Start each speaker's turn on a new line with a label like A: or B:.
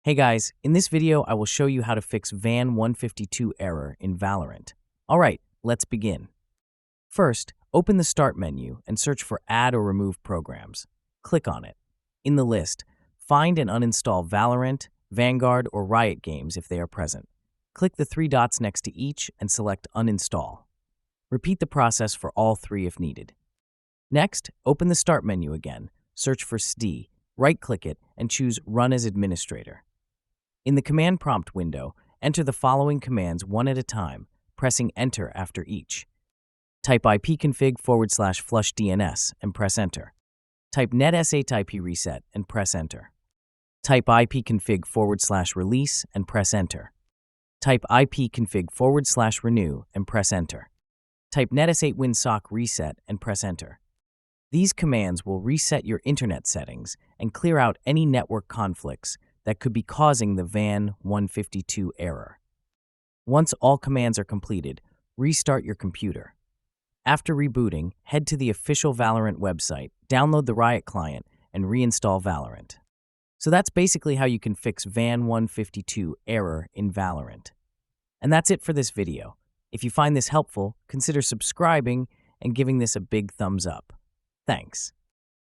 A: Hey guys, in this video I will show you how to fix VAN 152 error in Valorant. Alright, let's begin. First, open the Start menu and search for Add or Remove Programs. Click on it. In the list, find and uninstall Valorant, Vanguard, or Riot games if they are present. Click the three dots next to each and select Uninstall. Repeat the process for all three if needed. Next, open the Start menu again, search for SD, right-click it, and choose Run as Administrator. In the command prompt window, enter the following commands one at a time, pressing Enter after each. Type ipconfig/flush DNS and press Enter. Type netsh IP reset and press Enter. Type ipconfig/release and press Enter. Type ipconfig/renew and press Enter. Type netsh winsock reset and press Enter. These commands will reset your internet settings and clear out any network conflicts that could be causing the VAN 152 error. Once all commands are completed, restart your computer. After rebooting, head to the official Valorant website, download the Riot client, and reinstall Valorant. So that's basically how you can fix VAN 152 error in Valorant. And that's it for this video. If you find this helpful, consider subscribing and giving this a big thumbs up. Thanks.